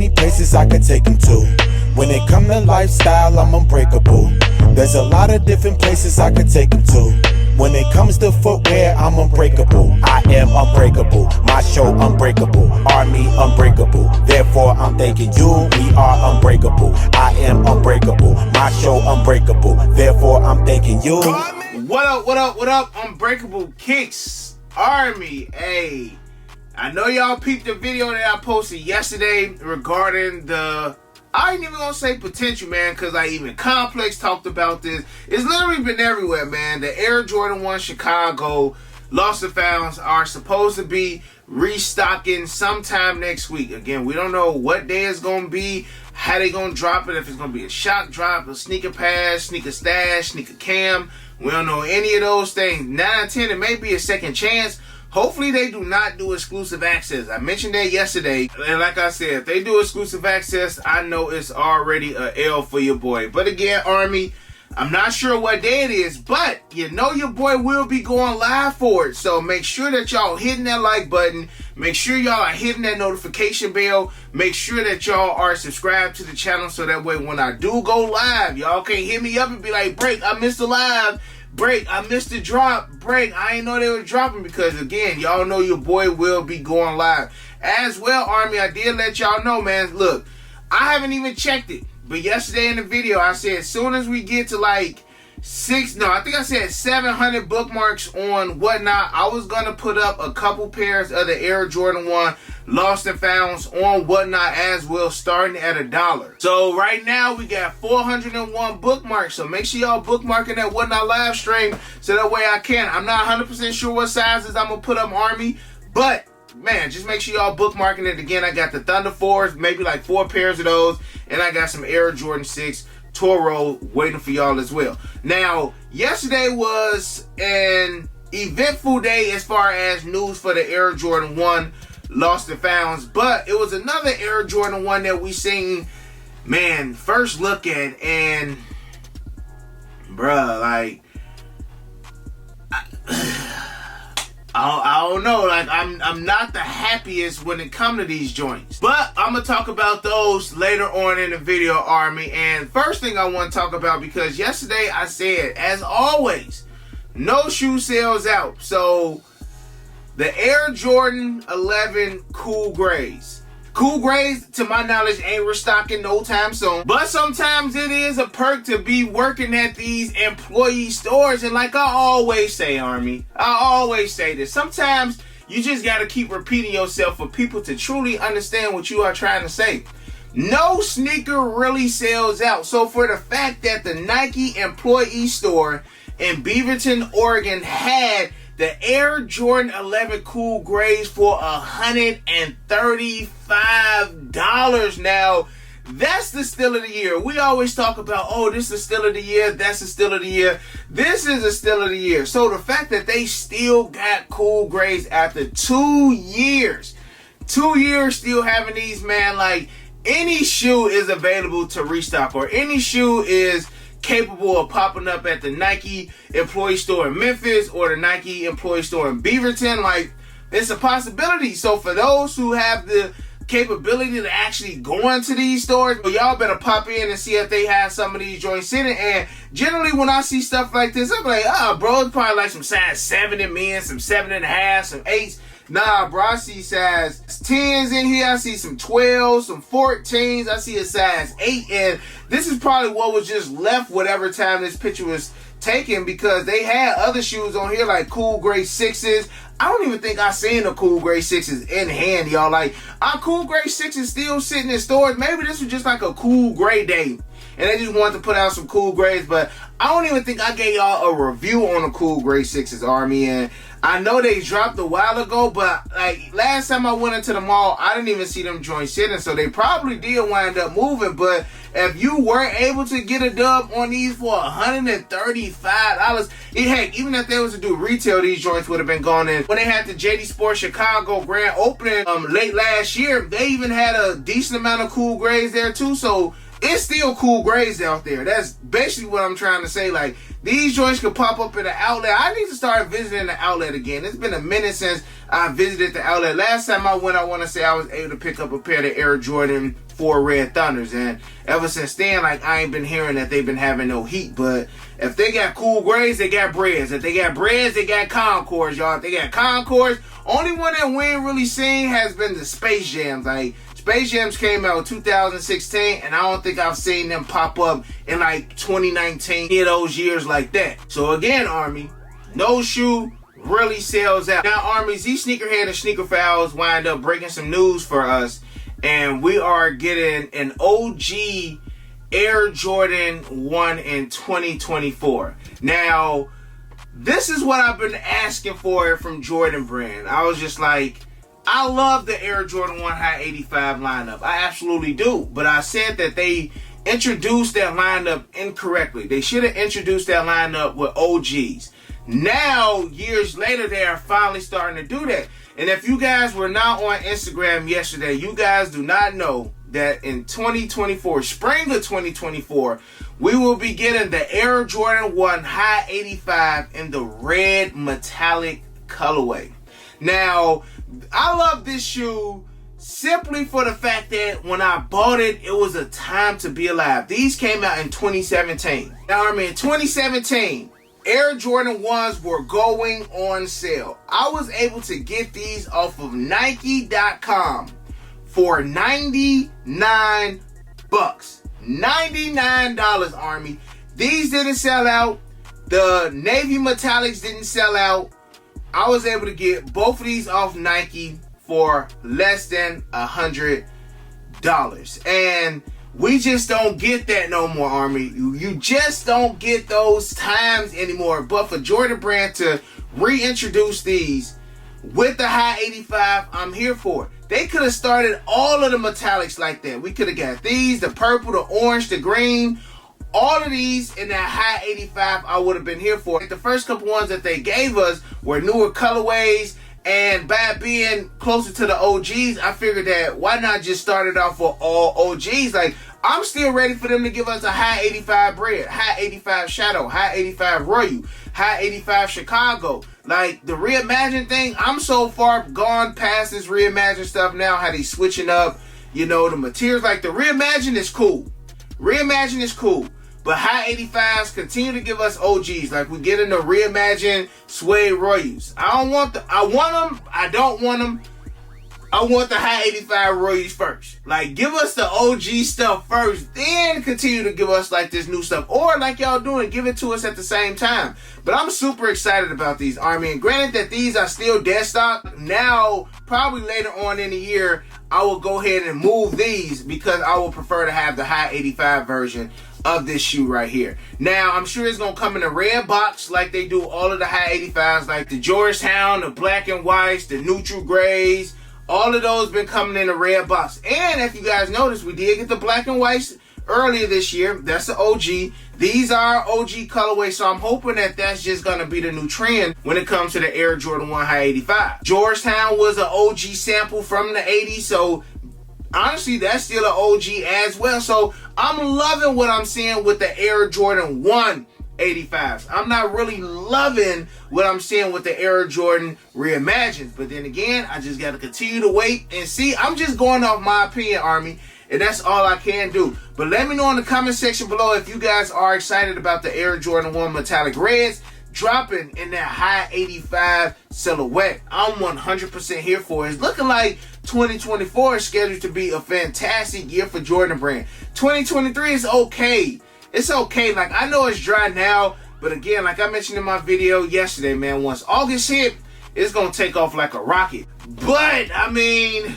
many places I could take them to. When it come to lifestyle, I'm unbreakable. There's a lot of different places I could take them to. When it comes to footwear, I'm unbreakable. I am unbreakable. My show unbreakable. Army unbreakable. Therefore, I'm thanking you. We are unbreakable. I am unbreakable. My show unbreakable. Therefore, I'm thanking you. What up, what up, what up, Unbreakable Kicks Army? Hey, I know y'all peeped the video that I posted yesterday regarding the, I ain't even gonna say potential, man, because like even Complex talked about this. It's literally been everywhere, man. The Air Jordan 1 Chicago Lost and Founds are supposed to be restocking sometime next week. Again, we don't know what day it's gonna be, how they gonna drop it, if it's gonna be a shock drop, a sneaker pass, sneaker stash, sneaker cam. We don't know any of those things. 9 out of 10, it may be a second chance. Hopefully they do not do exclusive access. I mentioned that yesterday, and like I said, if they do exclusive access, I know it's already a L for your boy. But again, Army, I'm not sure what day it is, but you know your boy will be going live for it. So make sure that y'all hitting that like button. Make sure y'all are hitting that notification bell. Make sure that y'all are subscribed to the channel so that way when I do go live, y'all can't hit me up and be like, Break, I missed the live. Break, I missed the drop. Break, I ain't know they were dropping, because again, y'all know your boy will be going live. As well, Army, I did let y'all know, man. Look, I haven't even checked it. But yesterday in the video, I said as soon as we get to like 700 bookmarks on Whatnot, I was going to put up a couple pairs of the Air Jordan 1 Lost and Founds on Whatnot as well, starting at $1. So right now we got 401 bookmarks. So make sure y'all bookmarking that Whatnot live stream so that way I can. I'm not 100% sure what sizes I'm going to put up, Army, but man, just make sure y'all bookmarking it. Again, I got the Thunder 4s, maybe like 4 pairs of those, and I got some Air Jordan 6 Toro waiting for y'all as well. Now, yesterday was an eventful day as far as news for the Air Jordan 1 Lost and Founds, but it was another Air Jordan 1 that we seen, man, first look at, and bruh, like, I don't know, like I'm not the happiest when it comes to these joints, but I'm gonna talk about those later on in the video, Army. And first thing I want to talk about, because yesterday I said, as always, no shoe sales out. So the Air Jordan 11 Cool Grays. Cool Grays, to my knowledge, ain't restocking no time soon. But sometimes it is a perk to be working at these employee stores. And like I always say, Army, I always say this. Sometimes you just got to keep repeating yourself for people to truly understand what you are trying to say. No sneaker really sells out. So for the fact that the Nike employee store in Beaverton, Oregon had the Air Jordan 11 Cool Grays for $135. Now, that's the steal of the year. We always talk about, oh, this is the steal of the year, that's the steal of the year. This is the steal of the year. So the fact that they still got Cool Grays after 2 years, 2 years still having these, man, like any shoe is available to restock, or any shoe is capable of popping up at the Nike employee store in Memphis or the Nike employee store in Beaverton. Like, it's a possibility. So for those who have the capability to actually go into these stores, well, y'all better pop in and see if they have some of these joints in it. And generally when I see stuff like this, I'm like, oh, bro, it's probably like some size 7 in men, some 7.5, some 8s. Nah, bro, I see size 10s in here. I see some 12s, some 14s. I see a size 8. And this is probably what was just left whatever time this picture was taken, because they had other shoes on here like Cool Gray 6s. I don't even think I seen the Cool Gray 6s in hand, y'all. Like, our Cool Gray 6s still sitting in stores. Maybe this was just like a Cool Gray day, and they just wanted to put out some Cool Grays. But I don't even think I gave y'all a review on the Cool Gray 6s, Army. And I know they dropped a while ago, but like last time I went into the mall, I didn't even see them joints sitting. So they probably did wind up moving. But if you were able to get a dub on these for $135, heck, even if they was to do retail, these joints would have been gone in. When they had the JD Sports Chicago grand opening late last year, they even had a decent amount of Cool Grays there too. So it's still Cool Grays out there. That's basically what I'm trying to say. Like, these joints could pop up in the outlet. I need to start visiting the outlet again. It's been a minute since I visited the outlet. Last time I went, I want to say I was able to pick up a pair of the Air Jordan 4 Red Thunders, and ever since then, like, I ain't been hearing that they've been having no heat. But if they got cool grays, they got breads. If they got breads, they got Concords, y'all. If they got Concords, only one that we ain't really seen has been the Space Jams. Like, Space Jams came out in 2016, and I don't think I've seen them pop up in like 2019, any of those years like that. So again, Army, no shoe really sells out. Now, Armies, these sneakerhead and sneaker fouls wind up breaking some news for us, and we are getting an OG Air Jordan 1 in 2024. Now, this is what I've been asking for from Jordan Brand. I was just like, I love the Air Jordan 1 High 85 lineup. I absolutely do. But I said that they introduced that lineup incorrectly. They should have introduced that lineup with OGs. Now, years later, they are finally starting to do that. And if you guys were not on Instagram yesterday, you guys do not know that in 2024, spring of 2024, we will be getting the Air Jordan 1 High 85 in the red metallic colorway. Now, I love this shoe simply for the fact that when I bought it, it was a time to be alive. These came out in 2017. Now, I mean, in 2017, Air Jordan 1s were going on sale. I was able to get these off of Nike.com for $99. $99, Army. These didn't sell out. The navy metallics didn't sell out. I was able to get both of these off Nike for less than $100. And we just don't get that no more, Army. You just don't get those times anymore. But for Jordan Brand to reintroduce these with the High 85, I'm here for it. They could have started all of the metallics like that. We could have got these, the purple, the orange, the green. All of these in that High 85, I would have been here for. The first couple ones that they gave us were newer colorways. And by being closer to the OGs, I figured that why not just start it off with all OGs? Like, I'm still ready for them to give us a High 85 Bread, High 85 Shadow, High 85 Royal, High 85 Chicago. Like, the Reimagine thing, I'm so far gone past this Reimagine stuff now, how they switching up, you know, the materials. Like, the Reimagine is cool. Reimagine is cool. But High 85s continue to give us OGs. Like, we get in the Reimagine Suede Royals. I want them. I don't want them. I want the High 85 Royals first. Like, give us the OG stuff first, then continue to give us, like, this new stuff. Or, like y'all doing, give it to us at the same time. But I'm super excited about these, Army. And granted that these are still dead stock, now, probably later on in the year, I will go ahead and move these because I will prefer to have the High 85 version of this shoe right here. Now, I'm sure it's going to come in a red box like they do all of the High 85s, like the Georgetown, the black and whites, the neutral grays. All of those been coming in a red box. And if you guys notice, we did get the black and whites earlier this year. That's the OG. These are OG colorway, so I'm hoping that that's just going to be the new trend when it comes to the Air Jordan 1 High 85. Georgetown was an OG sample from the 80s, so honestly, that's still an OG as well. So I'm loving what I'm seeing with the Air Jordan 1 85s. I'm not really loving what I'm seeing with the Air Jordan Reimagines. But then again, I just got to continue to wait and see. I'm just going off my opinion, Army. And that's all I can do. But let me know in the comment section below if you guys are excited about the Air Jordan 1 Metallic Reds dropping in that High 85 silhouette. I'm 100% here for it. It's looking like 2024 is scheduled to be a fantastic year for Jordan Brand. 2023 is okay. It's okay. Like, I know it's dry now, but again, like I mentioned in my video yesterday, man, once August hit, it's going to take off like a rocket. But, I mean,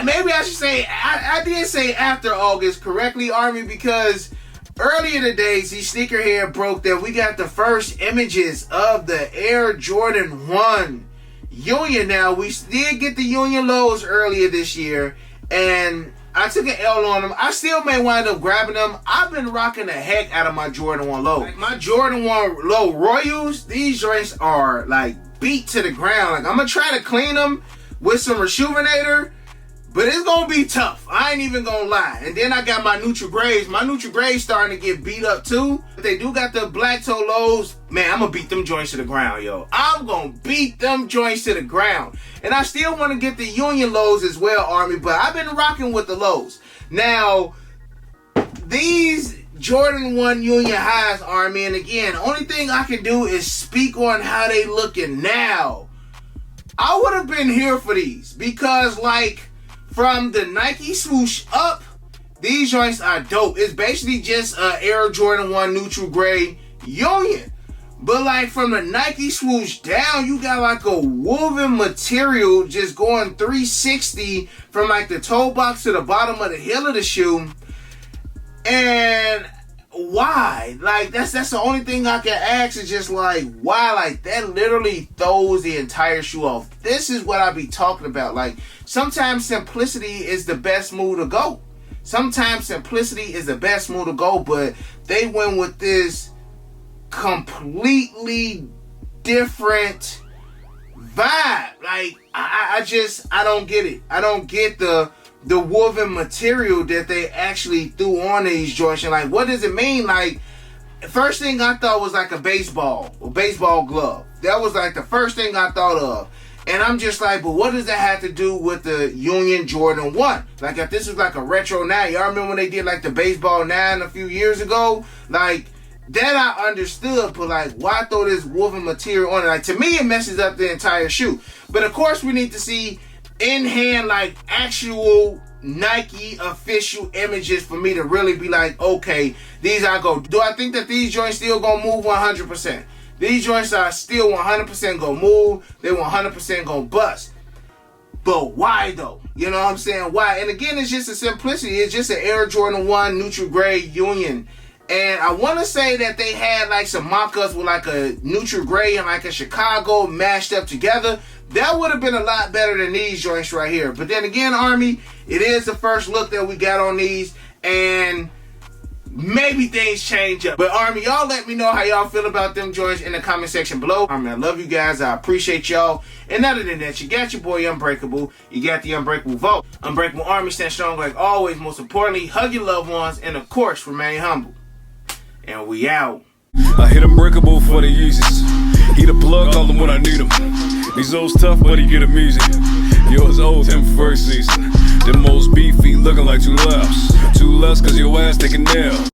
maybe I should say, I did say after August correctly, Army, because earlier today, see, Sneakerhead broke that we got the first images of the Air Jordan 1 Union. Now, we did get the Union lows earlier this year, and I took an L on them. I still may wind up grabbing them. I've been rocking the heck out of my Jordan 1 low. Like, my Jordan 1 low Royals, these joints are like beat to the ground. Like, I'm going to try to clean them with some Rejuvenator, but it's going to be tough. I ain't even going to lie. And then I got my neutral grays. My neutral grays starting to get beat up too. They do got the black toe lows man, I'm gonna beat them joints to the ground, yo. I'm gonna beat them joints to the ground. And I still want to get the Union lows as well, Army, but I've been rocking with the lows. Now, these Jordan 1 Union highs, Army, and again, only thing I can do is speak on how they looking now. I would have been here for these because, like, from the Nike swoosh up, these joints are dope. It's basically just Air Jordan 1 neutral gray Union. But like from the Nike swoosh down, you got like a woven material just going 360 from like the toe box to the bottom of the heel of the shoe. And why? Like that's the only thing I can ask is just like why? Like that literally throws the entire shoe off. This is what I be talking about. Like sometimes simplicity is the best move to go. Sometimes simplicity is the best move to go, but they went with this completely different vibe. Like I don't get it. I don't get the woven material that they actually threw on these joints. And like, what does it mean? Like, first thing I thought was like a baseball glove. That was like the first thing I thought of. And I'm just like, but what does that have to do with the Union Jordan 1? Like, if this was like a retro 9, y'all remember when they did like the baseball 9 a few years ago? Like, that I understood, but like, why throw this woven material on it? Like, to me, it messes up the entire shoe. But of course, we need to see in hand, like, actual Nike official images for me to really be like, okay, these I go. Do I think that these joints still gonna move 100%? These joints are still 100% gonna move. They 100% gonna bust. But why though? You know what I'm saying? Why? And again, it's just a simplicity. It's just an Air Jordan 1 neutral gray Union. And I want to say that they had like some mock-ups with like a neutral gray and like a Chicago mashed up together. That would have been a lot better than these joints right here. But then again, Army, it is the first look that we got on these. And maybe things change up. But Army, y'all let me know how y'all feel about them joints in the comment section below. Army, I love you guys. I appreciate y'all. And other than that, you got your boy Unbreakable. You got the Unbreakable Vote. Unbreakable Army, stand strong like always. Most importantly, hug your loved ones. And of course, remain humble. And we out. I hit Unbreakable for the Yeezys. He the plug, call him when I need him. These old's tough, but he get him easy. Yours old, him first season. Them most beefy, looking like two laughs. Two less, cause your ass taking nail.